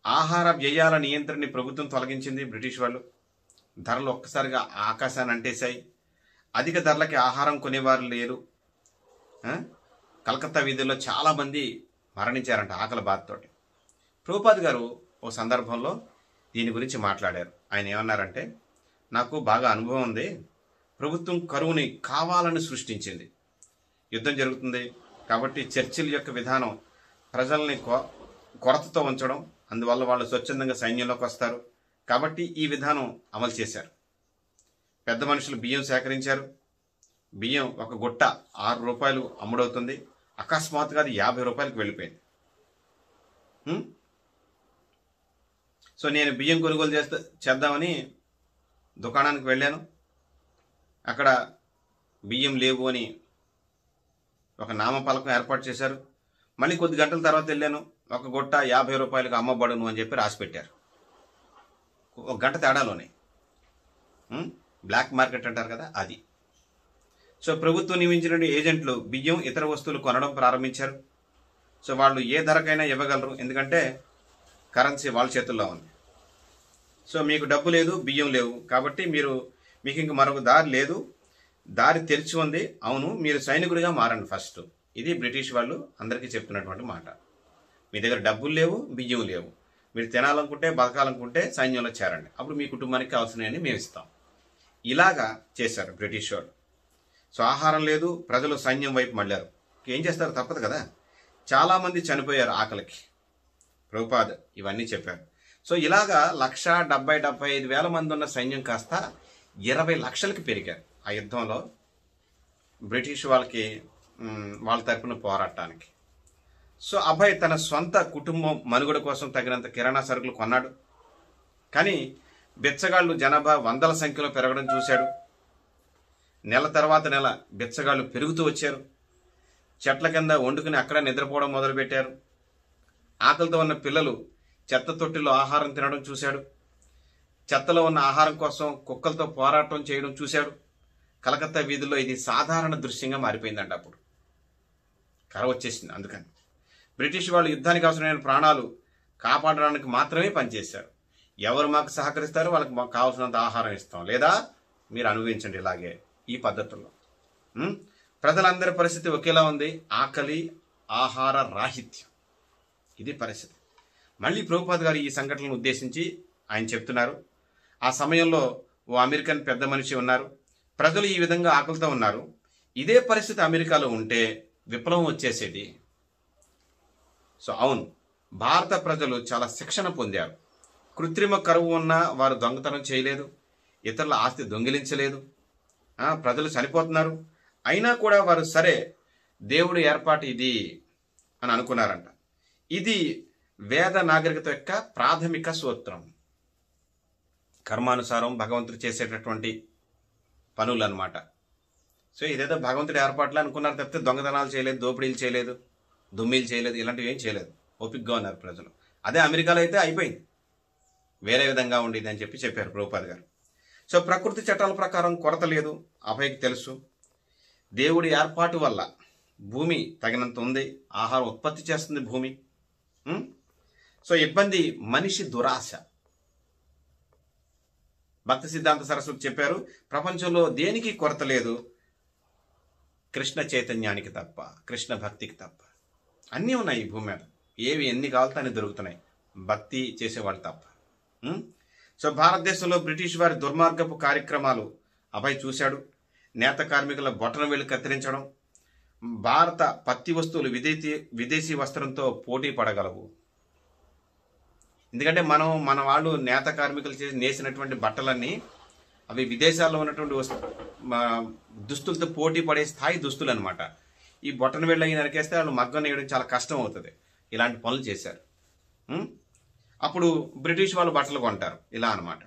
A: ఆహార వ్యయాల నియంత్రణని ప్రభుత్వం తొలగించింది బ్రిటిష్ వాళ్ళు. ధరలు ఒక్కసారిగా ఆకాశాన్ని అంటేశాయి. అధిక ధరలకి ఆహారం కొనేవారు లేరు. కలకత్తా వీధుల్లో చాలామంది మరణించారంట ఆకలి బాధతోటి. ప్రభుపాద్ గారు ఓ సందర్భంలో దీని గురించి మాట్లాడారు. ఆయన ఏమన్నారంటే, నాకు బాగా అనుభవం ఉంది. ప్రభుత్వం కరువుని కావాలని సృష్టించింది. యుద్ధం జరుగుతుంది కాబట్టి చర్చిల యొక్క విధానం ప్రజల్ని కొరతతో ఉంచడం, అందువల్ల వాళ్ళు స్వచ్ఛందంగా సైన్యంలోకి వస్తారు కాబట్టి ఈ విధానం అమలు చేశారు. పెద్ద మనుషులు బియ్యం సేకరించారు. బియ్యం ఒక గుట్ట 6 రూపాయలు అమ్ముడవుతుంది. అకస్మాత్తుగా అది 50 రూపాయలకు వెళ్ళిపోయింది. సో నేను బియ్యం కొనుగోలు చేద్దామని దుకాణానికి వెళ్ళాను. అక్కడ బియ్యం లేవు అని ఒక నామఫలకం ఏర్పాటు చేశారు. మళ్ళీ కొద్ది గంటల తర్వాత వెళ్ళాను. ఒక గుట్ట 50 రూపాయలకు అమ్మబడును అని చెప్పి రాసి పెట్టారు. ఒక గంట తేడాలోనే. బ్లాక్ మార్కెట్ అంటారు కదా, అది. సో ప్రభుత్వం నియమించిన ఏజెంట్లు బియ్యం ఇతర వస్తువులు కొనడం ప్రారంభించారు. సో వాళ్ళు ఏ ధరకైనా ఇవ్వగలరు, ఎందుకంటే కరెన్సీ వాళ్ళ చేతుల్లో ఉంది. సో మీకు డబ్బు లేదు, బియ్యం లేవు, కాబట్టి మీకు ఇంక మరొక దారి లేదు, దారి తెరిచి ఉంది. అవును, మీరు సైనికుడిగా మారండి ఫస్ట్. ఇది బ్రిటిష్ వాళ్ళు అందరికీ చెప్తున్నటువంటి మాట. మీ దగ్గర డబ్బులు లేవు, బియ్యం లేవు, మీరు తినాలనుకుంటే బతకాలనుకుంటే సైన్యంలో చేరండి, అప్పుడు మీ కుటుంబానికి కావాల్సినవన్నీ మేము ఇస్తాం. ఇలాగా చేశారు బ్రిటిష్ వాళ్ళు. సో ఆహారం లేదు, ప్రజలు సైన్యం వైపు మళ్ళారు. ఏం చేస్తారు, తప్పదు కదా. చాలామంది చనిపోయారు ఆకలికి. ప్రభుపాద్ ఇవన్నీ చెప్పారు. సో ఇలాగా 1,70,000-75,000 మంది ఉన్న సైన్యం కాస్త 20 లక్షలకి పెరిగారు ఆ యుద్ధంలో బ్రిటిష్ వాళ్ళ తరపున పోరాటానికి. సో అభయ్ తన సొంత కుటుంబం మనుగడ కోసం తగినంత కిరాణా సరుకులు కొన్నాడు. కానీ బిచ్చగాళ్ళు జనాభా వందల సంఖ్యలో పెరగడం చూశాడు. నెల తర్వాత నెల బిచ్చగాళ్ళు పెరుగుతూ వచ్చారు. చెట్ల కింద వండుకుని అక్కడ నిద్రపోవడం మొదలుపెట్టారు. ఆకలితో ఉన్న పిల్లలు చెత్త తొట్టిలో ఆహారం తినడం చూశాడు. చెత్తలో ఉన్న ఆహారం కోసం కుక్కలతో పోరాటం చేయడం చూశాడు. కలకత్తా వీధుల్లో ఇది సాధారణ దృశ్యంగా మారిపోయిందంట. అప్పుడు కరువు వచ్చేసింది. అందుకని బ్రిటిష్ వాళ్ళు యుద్ధానికి అవసరమైన ప్రాణాలు కాపాడడానికి మాత్రమే పనిచేశారు. ఎవరు మాకు సహకరిస్తారో వాళ్ళకి మాకు కావాల్సినంత ఆహారం ఇస్తాం, లేదా మీరు అనుభవించండి ఇలాగే ఈ పద్ధతుల్లో. ప్రజలందరి పరిస్థితి ఒకేలా ఉంది, ఆకలి, ఆహార రాహిత్యం, ఇది పరిస్థితి. మళ్ళీ ప్రభుపాద్ గారు ఈ సంఘటనలను ఉద్దేశించి ఆయన చెప్తున్నారు, ఆ సమయంలో ఓ అమెరికన్ పెద్ద మనిషి ఉన్నారు. ప్రజలు ఈ విధంగా ఆకలితో ఉన్నారు. ఇదే పరిస్థితి అమెరికాలో ఉంటే విప్లవం వచ్చేసేది. సో అవును, భారత ప్రజలు చాలా శిక్షణ పొందారు. కృత్రిమ కరువు ఉన్నా వారు దొంగతనం చేయలేదు, ఇతరుల ఆస్తి దొంగిలించలేదు. ప్రజలు చనిపోతున్నారు, అయినా కూడా వారు సరే దేవుడి ఏర్పాటు ఇది అని అనుకున్నారంట. ఇది వేద నాగరికత యొక్క ప్రాథమిక సూత్రం. కర్మానుసారం భగవంతుడు చేసేటటువంటి పనులు అన్నమాట. సో ఇదేదో భగవంతుడి ఏర్పాట్లు అనుకున్నారు తప్పితే దొంగతనాలు చేయలేదు, దోపిడీలు చేయలేదు, దుమ్మీలు చేయలేదు, ఇలాంటివి ఏం చేయలేదు. ఓపికగా ఉన్నారు ప్రజలు. అదే అమెరికాలో అయితే అయిపోయింది, వేరే విధంగా ఉండేది అని చెప్పారు ప్రభుపాద్ గారు. సో ప్రకృతి చట్టాల ప్రకారం కొరత లేదు, అభయ్కి తెలుసు. దేవుడి ఏర్పాటు వల్ల భూమి తగినంత ఉంది, ఆహారం ఉత్పత్తి చేస్తుంది భూమి. సో ఇబ్బంది మనిషి దురాశ. భక్తి సిద్ధాంత సరస్వతి చెప్పారు, ప్రపంచంలో దేనికి కొరత లేదు, కృష్ణ చైతన్యానికి తప్ప, కృష్ణ భక్తికి తప్ప. అన్నీ ఉన్నాయి ఈ భూమి మీద, ఏవి ఎన్ని కావాలితే అన్ని దొరుకుతున్నాయి, భక్తి చేసేవాళ్ళు తప్ప. సో భారతదేశంలో బ్రిటిష్ వారి దుర్మార్గపు కార్యక్రమాలు అభయ్ చూశాడు. నేత కార్మికుల బొటన వేలు కత్తిరించడం, భారత పత్తి వస్తువులు విదేశీ వస్త్రంతో పోటీ పడగలవు. ఎందుకంటే మన వాళ్ళు నేత కార్మికులు నేసినటువంటి బట్టలన్నీ అవి విదేశాల్లో ఉన్నటువంటి దుస్తులతో పోటీ పడే స్థాయి దుస్తులు అనమాట. ఈ బొట్టన వేళ్ళు అవి నరికేస్తే వాళ్ళు మగ్గం వేయడం చాలా కష్టం అవుతుంది. ఇలాంటి పనులు చేశారు. అప్పుడు బ్రిటిష్ వాళ్ళు బట్టలు కొంటారు, ఇలా అనమాట.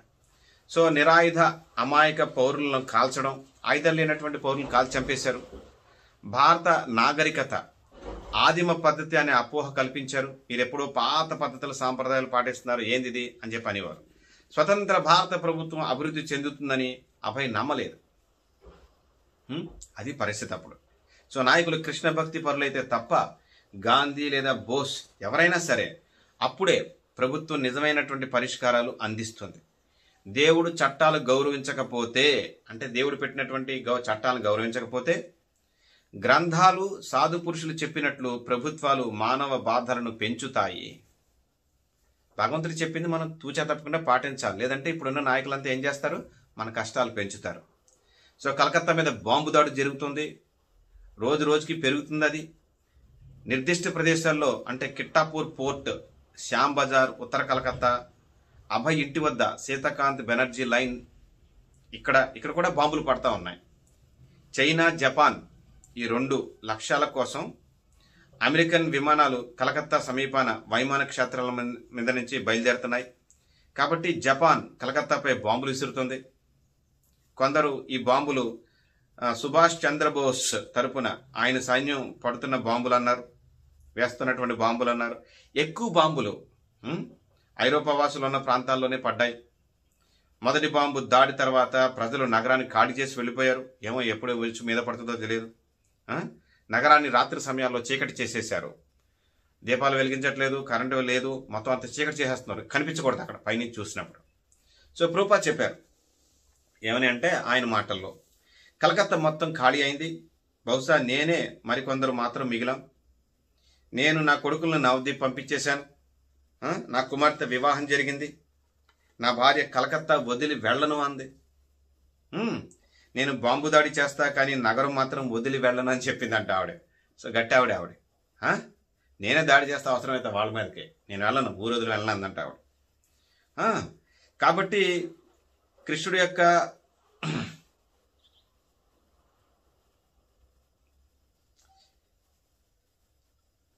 A: సో నిరాయుధ అమాయక పౌరులను కాల్చడం, ఆయుధాలు లేనటువంటి పౌరులను కాల్చి చంపేశారు. భారత నాగరికత ఆదిమ పద్ధతి అనే అపోహ కల్పించారు. మీరు ఎప్పుడో పాత పద్ధతుల సాంప్రదాయాలు పాటిస్తున్నారు, ఏంది ఇది అని చెప్పి అనేవారు. స్వతంత్ర భారత ప్రభుత్వం అభివృద్ధి చెందుతుందని అభయ్ నమ్మలేదు. అది పరిస్థితి అప్పుడు. సో నాయకులు కృష్ణ భక్తి పరులైతే తప్ప గాంధీ లేదా బోస్ ఎవరైనా సరే అప్పుడే ప్రభుత్వం నిజమైనటువంటి పరిష్కారాలు అందిస్తుంది. దేవుడు చట్టాలు గౌరవించకపోతే, అంటే దేవుడు పెట్టినటువంటి చట్టాలను గౌరవించకపోతే, గ్రంథాలు సాధు పురుషులు చెప్పినట్లు ప్రభుత్వాలు మానవ బాధలను పెంచుతాయి. భగవంతుడు చెప్పింది మనం తూచా తప్పకుండా పాటించాలి. లేదంటే ఇప్పుడున్న నాయకులంతా ఏం చేస్తారు? మన కష్టాలు పెంచుతారు. సో కలకత్తా మీద బాంబు దాడి జరుగుతుంది, రోజు రోజుకి పెరుగుతుంది. అది నిర్దిష్ట ప్రదేశాల్లో అంటే కిట్టాపూర్ పోర్ట్, శ్యామ్ బజార్, ఉత్తర కలకత్తా, అభయ్ ఇంటి వద్ద సీతాకాంత్ బెనర్జీ లైన్, ఇక్కడ కూడా బాంబులు పడతా ఉన్నాయి. చైనా, జపాన్ ఈ 2 లక్ష్యాల కోసం అమెరికన్ విమానాలు కలకత్తా సమీపాన వైమానిక క్షేత్రాల మీద నుంచి బయలుదేరుతున్నాయి. కాబట్టి జపాన్ కలకత్తాపై బాంబులు విసురుతుంది. కొందరు ఈ బాంబులు సుభాష్ చంద్రబోస్ తరపున ఆయన సైన్యం పడుతున్న బాంబులు అన్నారు, వేస్తున్నటువంటి బాంబులు అన్నారు. ఎక్కువ బాంబులు ఐరోపా వాసులు ఉన్న ప్రాంతాల్లోనే పడ్డాయి. మొదటి బాంబు దాడి తర్వాత ప్రజలు నగరాన్ని ఖాళీ చేసి వెళ్ళిపోయారు. ఏమో ఎప్పుడు వచ్చి మీద పడుతుందో తెలియదు. నగరాన్ని రాత్రి సమయాల్లో చీకటి చేసేశారు. దీపాలు వెలిగించట్లేదు, కరెంటు లేదు, మొత్తం అంతా చీకటి చేసేస్తున్నారు, కనిపించకూడదు అక్కడ పైనుంచి చూసినప్పుడు. సో ప్రభుపాద్ చెప్పారు ఏమని అంటే, ఆయన మాటల్లో, కలకత్తా మొత్తం ఖాళీ అయింది, బహుశా నేనే మరికొందరు మాత్రం మిగిలాం. నేను నా కొడుకులను నవదీప్ పంపించేశాను, నా కుమార్తె వివాహం జరిగింది, నా భార్య కలకత్తా వదిలి వెళ్ళను అంది. నేను బాంబు దాడి చేస్తా కానీ నగరం మాత్రం వదిలి వెళ్ళను అని చెప్పిందంట ఆవిడ. సో గట్టి ఆవిడ నేనే దాడి చేస్తా అవసరమైతే వాళ్ళ మీదకే, నేను వెళ్ళను, ఊరు వదిలి వెళ్ళను అందంట ఆవిడ. కాబట్టి కృష్ణుడి యొక్క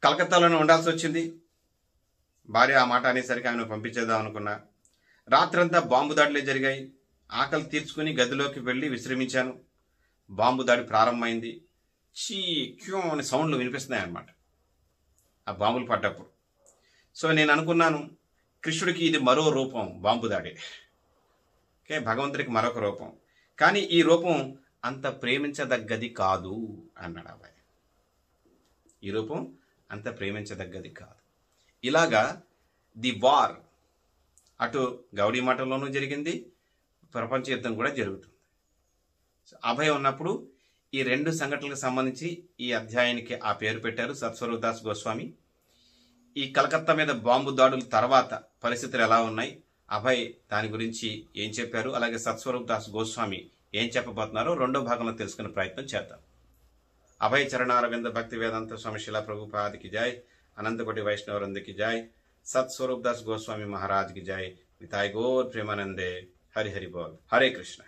A: కలకత్తాలోనే ఉండాల్సి వచ్చింది. భార్య ఆ మాట అనేసరికి ఆయన పంపించేద్దాం అనుకున్నా. రాత్రంతా బాంబు దాడులే జరిగాయి. ఆకలి తీర్చుకుని గదిలోకి వెళ్ళి విశ్రమించాను. బాంబు దాడి ప్రారంభమైంది. చీ క్యూ అనే సౌండ్లు వినిపిస్తున్నాయి అన్నమాట ఆ బాంబులు పడ్డప్పుడు. సో నేను అనుకున్నాను, కృష్ణుడికి ఇది మరో రూపం, బాంబు దాడి. ఓకే, భగవంతుడికి మరొక రూపం, కానీ ఈ రూపం అంత ప్రేమించదగ్గది కాదు అన్నాడు అబ్బాయి. ఈ రూపం అంత ప్రేమించదగ్గది కాదు. ఇలాగా ది వార్ అటు గౌడీ మఠంలోనూ జరిగింది, ప్రపంచ యుద్ధం కూడా జరుగుతుంది. అభయ్ ఉన్నప్పుడు ఈ 2 సంఘటనలకు సంబంధించి ఈ అధ్యాయానికి ఆ పేరు పెట్టారు సత్స్వరూప్ దాస్ గోస్వామి. ఈ కలకత్తా మీద బాంబు దాడుల తర్వాత పరిస్థితులు ఎలా ఉన్నాయి, అభయ్ దాని గురించి ఏం చెప్పారు, అలాగే సత్స్వరూప్ దాస్ గోస్వామి ఏం చెప్పబోతున్నారో 2వ భాగంలో తెలుసుకునే ప్రయత్నం చేద్దాం. అభయ్ చరణారవింద భక్తి వేదాంత స్వామి శిలా ప్రభుపాదికి జై, అనంతకోటి వైష్ణవరందకి జై, సత్స్వరూప్ దాస్ గోస్వామి महाराज की जय, निताय गौर प्रेमानंदे, हरि हरि बोल, हरे कृष्ण।